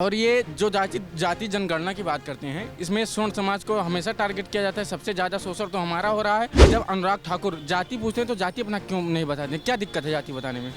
और ये जो जाति जनगणना की बात करते हैं, इसमें स्वर्ण समाज को हमेशा टारगेट किया जाता है। सबसे ज़्यादा शोषण तो हमारा हो रहा है। जब अनुराग ठाकुर जाति पूछते हैं तो जाति अपना क्यों नहीं बताते? क्या दिक्कत है जाति बताने में?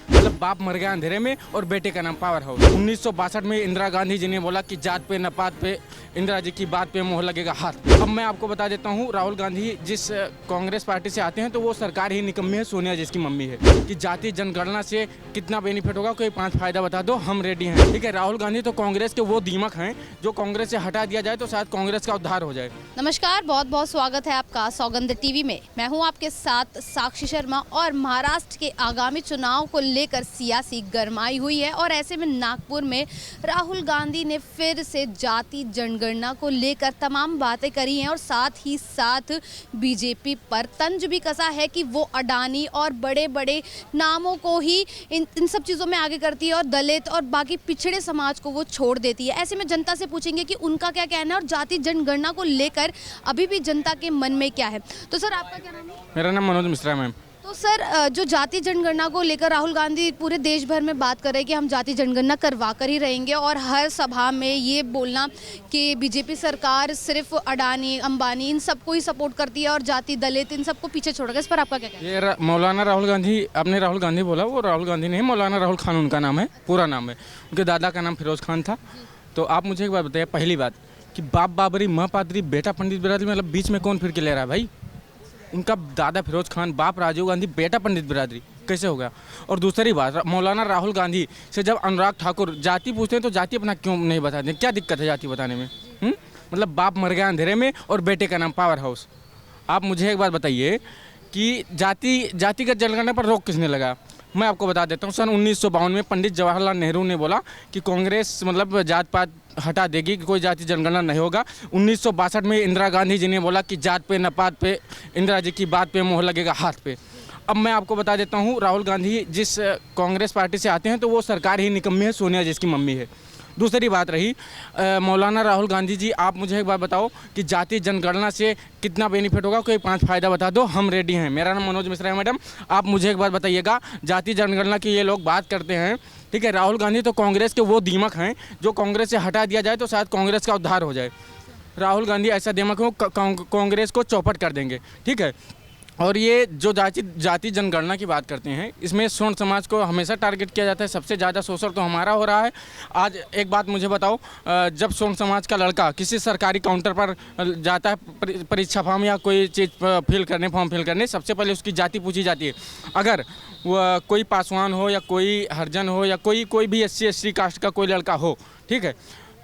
मतलब बाप मर गया अंधेरे में और बेटे का नाम पावर हाउस। 1962 में इंदिरा गांधी जी ने बोला कि जात पे न पात पे, इंदिरा जी की बात पे मोहर लगेगा हाथ पे। अब मैं आपको बता देता हूँ, राहुल गांधी जिस कांग्रेस पार्टी से आते हैं तो वो सरकार ही निकम्मी है, सोनिया जिसकी मम्मी है। कि जाति जनगणना से कितना बेनिफिट होगा, कोई 5 फायदा बता दो, हम रेडी हैं। ठीक है, राहुल गांधी तो कांग्रेस के वो दीमक हैं जो कांग्रेस से हटा दिया जाए तो शायद कांग्रेस का उद्धार हो जाए। नमस्कार, बहुत बहुत स्वागत है आपका सौगंध टीवी में। मैं हूं आपके साथ साक्षी शर्मा और महाराष्ट्र के आगामी चुनाव को लेकर सियासी गरमाई हुई है और ऐसे में नागपुर में राहुल गांधी ने फिर से जाति जनगणना को लेकर तमाम बातें करी हैं और साथ ही साथ बीजेपी पर तंज भी कसा है कि वो अडानी और बड़े बड़े नामों को ही इन सब चीज़ों में आगे करती है और दलित और बाकी पिछड़े समाज को वो छोड़ देती है। ऐसे में जनता से पूछेंगे कि उनका क्या कहना है और जाति जनगणना को लेकर अभी भी जनता के मन में क्या है। तो सर, आपका क्या नाम है? मेरा नाम मनोज मिश्रा है मैम। तो सर, जो जाति जनगणना को लेकर राहुल गांधी पूरे देश भर में बात कर रहे हैं कि हम जाति जनगणना करवा कर ही रहेंगे और हर सभा में ये बोलना कि बीजेपी सरकार सिर्फ अडानी अंबानी इन सबको ही सपोर्ट करती है और जाति दलित इन सबको पीछे छोड़ेगा। इस पर आपका क्या कहना है? ये मौलाना राहुल गांधी, आपने राहुल गांधी बोला, वो राहुल गांधी नहीं, मौलाना राहुल खान उनका नाम है, पूरा नाम है। उनके दादा का नाम फिरोज खान था। तो आप मुझे एक बात बताइए, पहली बात कि बाप बाबरी माँ पादरी बेटा पंडित बिरादरी, मतलब बीच में कौन फिर के ले रहा है भाई? उनका दादा फिरोज खान, बाप राजीव गांधी, बेटा पंडित बिरादरी, कैसे होगा? और दूसरी बात, मौलाना राहुल गांधी से जब अनुराग ठाकुर जाति पूछते हैं तो जाति अपना क्यों नहीं बताते? क्या दिक्कत है जाति बताने में? मतलब बाप मर गया अंधेरे में और बेटे का नाम पावर हाउस। आप मुझे एक बात बताइए कि जातिगत जनगणना पर रोक किसने लगा? मैं आपको बता देता हूँ, सन 1952 में पंडित जवाहरलाल नेहरू ने बोला कि कांग्रेस मतलब जात पात हटा देगी, कि कोई जाति जनगणना नहीं होगा। 1962 में इंदिरा गांधी जी ने बोला कि जात पे न पात पे, इंदिरा जी की बात पे मोहर लगेगा हाथ पे। अब मैं आपको बता देता हूँ, राहुल गांधी जिस कांग्रेस पार्टी से आते हैं तो वो सरकार ही निकम्मी है, सोनिया जिसकी मम्मी है। दूसरी बात रही मौलाना राहुल गांधी जी, आप मुझे एक बात बताओ कि जाति जनगणना से कितना बेनिफिट होगा, कोई 5 फायदा बता दो, हम रेडी हैं। मेरा नाम मनोज मिश्रा है मैडम। आप मुझे एक बात बताइएगा, जाति जनगणना की ये लोग बात करते हैं, ठीक है, राहुल गांधी तो कांग्रेस के वो दीमक हैं जो कांग्रेस से हटा दिया जाए तो शायद कांग्रेस का उद्धार हो जाए। राहुल गांधी ऐसा दीमक हो, कांग्रेस को चौपट कर देंगे, ठीक है। और ये जो जाति जनगणना की बात करते हैं, इसमें स्वर्ण समाज को हमेशा टारगेट किया जाता है। सबसे ज़्यादा शोषण तो हमारा हो रहा है। आज एक बात मुझे बताओ, जब स्वर्ण समाज का लड़का किसी सरकारी काउंटर पर जाता है परीक्षा फॉर्म या कोई चीज़ फॉर्म फिल करने, सबसे पहले उसकी जाति पूछी जाती है। अगर वह कोई पासवान हो या कोई हरिजन हो या कोई भी SC/ST कास्ट का कोई लड़का हो, ठीक है,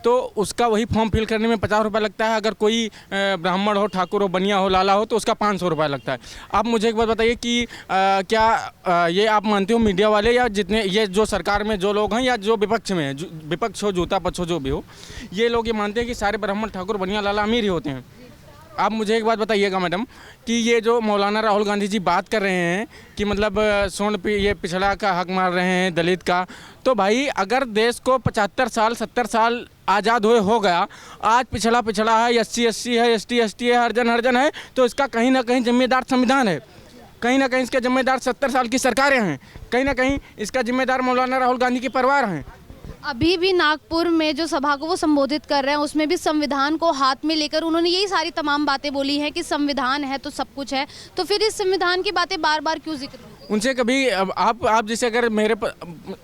तो उसका वही फॉर्म फिल करने में 50 रुपये लगता है। अगर कोई ब्राह्मण हो, ठाकुर हो, बनिया हो, लाला हो तो उसका 500 रुपये लगता है। आप मुझे एक बात बताइए कि क्या ये आप मानते हो मीडिया वाले या जितने ये जो सरकार में जो लोग हैं या जो विपक्ष में है, विपक्ष हो, जूता पक्ष हो, जो भी हो, ये लोग ये मानते हैं कि सारे ब्राह्मण, ठाकुर, बनिया, लाला अमीर ही होते हैं? आप मुझे एक बात बताइएगा मैडम कि ये जो मौलाना राहुल गांधी जी बात कर रहे हैं कि मतलब स्वर्ण पे ये पिछड़ा का हक मार रहे हैं, दलित का, तो भाई अगर देश को 75 साल 70 साल आज़ाद हुए हो गया, आज पिछड़ा है, SC/ST है, ST/ST है, हरिजन है, तो इसका कहीं ना कहीं जिम्मेदार संविधान है, कहीं ना कहीं इसके जिम्मेदार 70 साल की सरकारें हैं, कहीं ना कहीं इसका जिम्मेदार मौलाना राहुल गांधी के परिवार हैं। अभी भी नागपुर में जो सभा को वो संबोधित कर रहे हैं उसमें भी संविधान को हाथ में लेकर उन्होंने यही सारी तमाम बातें बोली हैं कि संविधान है तो सब कुछ है। तो फिर इस संविधान की बातें बार बार क्यों जिक्र? उनसे कभी आप जैसे अगर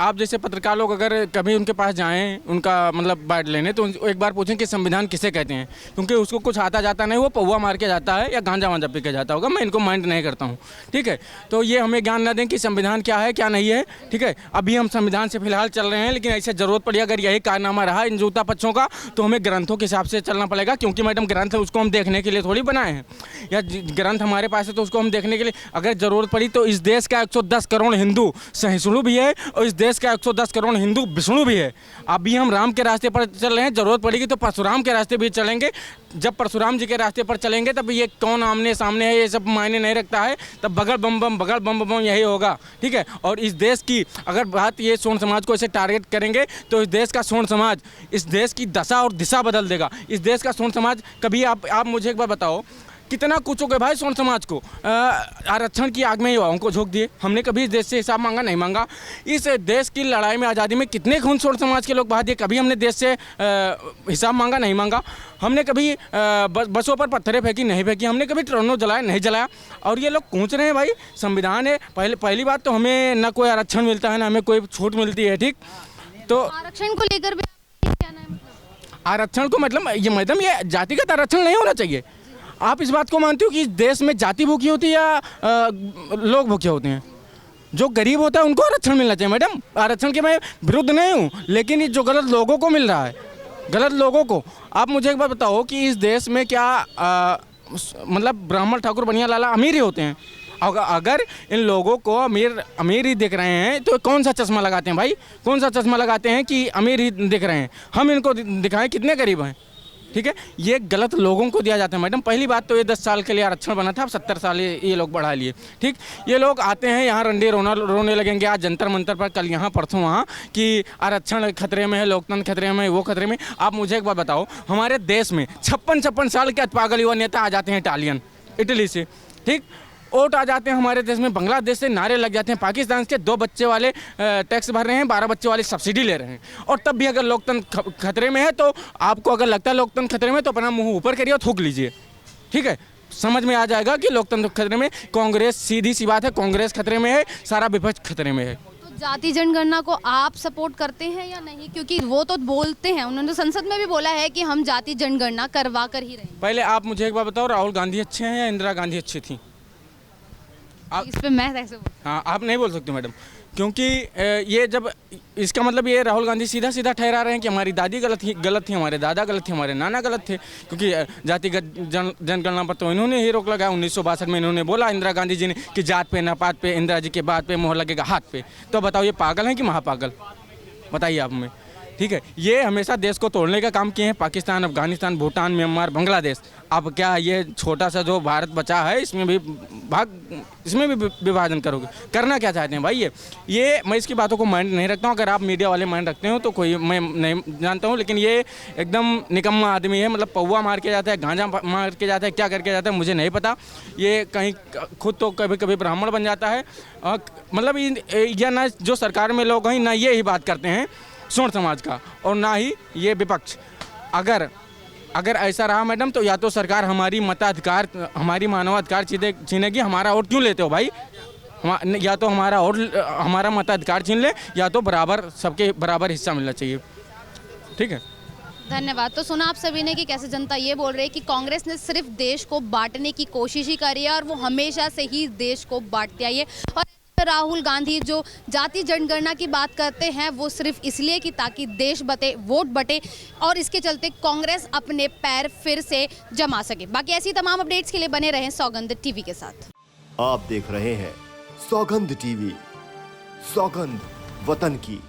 आप जैसे पत्रकार लोग अगर कभी उनके पास जाएं, उनका मतलब बाइट लेने, तो एक बार पूछें कि संविधान किसे कहते हैं, क्योंकि उसको कुछ आता जाता नहीं, वो पौवा मार के जाता है या गांजा वांजा पी के जाता होगा, मैं इनको माइंड नहीं करता हूँ, ठीक है। तो ये हमें ज्ञान न दें कि संविधान क्या है क्या नहीं है, ठीक है। अभी हम संविधान से फिलहाल चल रहे हैं, लेकिन ऐसे ज़रूरत पड़ी अगर यही कारनामा रहा इन जूता पक्षों का तो हमें ग्रंथों के हिसाब से चलना पड़ेगा, क्योंकि मैडम ग्रंथ उसको हम देखने के लिए थोड़ी बनाए हैं, या ग्रंथ हमारे पास है तो उसको हम देखने के लिए, अगर ज़रूरत पड़ी तो इस देश का 110 करोड़ हिंदू सहिष्णु भी है और इस देश का 110 करोड़ हिंदू विष्णु भी है। अभी हम राम के रास्ते पर चल रहे हैं, जरूरत पड़ेगी तो परशुराम के रास्ते भी चलेंगे। जब परशुराम जी के रास्ते पर चलेंगे तब ये कौन आमने सामने है ये सब मायने नहीं रखता है, तब बगल बम बम यही होगा, ठीक है। और इस देश की अगर बात ये स्वर्ण समाज को ऐसे टारगेट करेंगे तो इस देश का स्वर्ण समाज इस देश की दशा और दिशा बदल देगा। इस देश का स्वर्ण समाज कभी आप मुझे एक बार बताओ कितना कुछ हो गया भाई सोन समाज को। आरक्षण की आग में युवाओं को झोंक दिए। हमने कभी इस देश से हिसाब मांगा नहीं मांगा। इस देश की लड़ाई में आज़ादी में कितने खून सोन समाज के लोग बहा दिए, कभी हमने देश से हिसाब मांगा नहीं मांगा। हमने कभी बसों पर पत्थरें फेंकी नहीं फेंकी, हमने कभी ट्रेनों जलाया नहीं जलाया। और ये लोग कूच रहे हैं भाई, संविधान है। पहली बात तो हमें ना कोई आरक्षण मिलता है ना हमें कोई छूट मिलती है, ठीक। तो आरक्षण को लेकर भी क्या कहना है? मतलब आरक्षण को मतलब ये मैडम ये जातिगत आरक्षण नहीं होना चाहिए। आप इस बात को मानते हो कि इस देश में जाति भूखी होती है या लोग भूखे होते हैं? जो गरीब होता है उनको आरक्षण मिलना चाहिए मैडम। आरक्षण के मैं विरुद्ध नहीं हूँ, लेकिन ये जो गलत लोगों को मिल रहा है, गलत लोगों को। आप मुझे एक बात बताओ कि इस देश में क्या मतलब ब्राह्मण ठाकुर बनिया लाला अमीर ही होते हैं? अगर इन लोगों को अमीर ही दिख रहे हैं तो कौन सा चश्मा लगाते हैं भाई? कौन सा चश्मा लगाते हैं कि अमीर ही दिख रहे हैं? हम इनको दिखाएं कितने गरीब हैं, ठीक है। ये गलत लोगों को दिया जाता है मैडम। पहली बात तो ये 10 साल के लिए आरक्षण बना था, अब 70 साल ये लोग बढ़ा लिए, ठीक। ये लोग आते हैं यहाँ रंडे रोने लगेंगे आज जंतर मंतर पर, कल यहाँ परसों वहाँ कि आरक्षण खतरे में है, लोकतंत्र खतरे में, वो खतरे में। आप मुझे एक बात बताओ, हमारे देश में 56 साल के पागल युवा नेता आ जाते हैं इटली से, ठीक। वोट आ जाते हैं हमारे देश में, बांग्लादेश से नारे लग जाते हैं, पाकिस्तान से 2 बच्चे वाले टैक्स भर रहे हैं, 12 बच्चे वाले सब्सिडी ले रहे हैं। और तब भी अगर लोकतंत्र खतरे में है तो आपको अगर लगता है लोकतंत्र खतरे में तो अपना मुंह ऊपर करिए और थूक लीजिए, ठीक है। समझ में आ जाएगा कि लोकतंत्र खतरे में। कांग्रेस, सीधी सी बात है, कांग्रेस खतरे में है, सारा विपक्ष खतरे में है। तो जाति जनगणना को आप सपोर्ट करते हैं या नहीं? क्योंकि वो तो बोलते हैं, उन्होंने संसद में भी बोला है कि हम जाति जनगणना करवा कर ही रहेंगे। पहले आप मुझे एक बात बताओ, राहुल गांधी अच्छे हैं या इंदिरा गांधी अच्छी थी? इस पे मैं कैसे बोलूं? हाँ, आप नहीं बोल सकते मैडम, क्योंकि ये जब इसका मतलब ये राहुल गांधी सीधा सीधा ठहरा रहे हैं कि हमारी दादी गलत थी, हमारे दादा गलत थे, हमारे नाना गलत थे। क्योंकि जातिगत जनगणना पर तो इन्होंने ही रोक लगाया। 1962 में इन्होंने बोला इंदिरा गांधी जी ने कि जात पे ना पात पे, इंदिरा जी के बात पे मोहर लगेगा हाथ पे। तो बताओ ये पागल हैं कि महापागल? बताइए आप हमें, ठीक है। ये हमेशा देश को तोड़ने का काम किए हैं, पाकिस्तान, अफगानिस्तान, भूटान, म्यांमार, बांग्लादेश। अब क्या ये छोटा सा जो भारत बचा है इसमें भी विभाजन करोगे? करना क्या चाहते हैं भाई? ये मैं इसकी बातों को माइंड नहीं रखता हूँ। अगर आप मीडिया वाले माइंड रखते हो तो कोई मैं नहीं जानता हूँ, लेकिन ये एकदम निकम्मा आदमी है। मतलब पौवा मार के जाता है, गांजा मार के जाता है, क्या करके जाता है मुझे नहीं पता। ये कहीं खुद तो कभी कभी ब्राह्मण बन जाता है। मतलब या ना जो सरकार में लोग हैं ना ये ही बात करते हैं सोन समाज का, और ना ही ये विपक्ष। अगर ऐसा रहा मैडम तो या तो सरकार हमारी मताधिकार, हमारी मानवाधिकार छीनेगी। हमारा वोट क्यों लेते हो भाई? या तो हमारा मताधिकार छीन ले, या तो बराबर सबके बराबर हिस्सा मिलना चाहिए, ठीक है। धन्यवाद। तो सुना आप सभी ने कि कैसे जनता ये बोल रही है कि कांग्रेस ने सिर्फ देश को बांटने की कोशिश ही करी है और वो हमेशा से ही देश को बांटती आई है। और राहुल गांधी जो जाति जनगणना की बात करते हैं वो सिर्फ इसलिए कि ताकि देश बटे, वोट बटे, और इसके चलते कांग्रेस अपने पैर फिर से जमा सके। बाकी ऐसी तमाम अपडेट्स के लिए बने रहें सौगंध टीवी के साथ। आप देख रहे हैं सौगंध टीवी, सौगंध वतन की।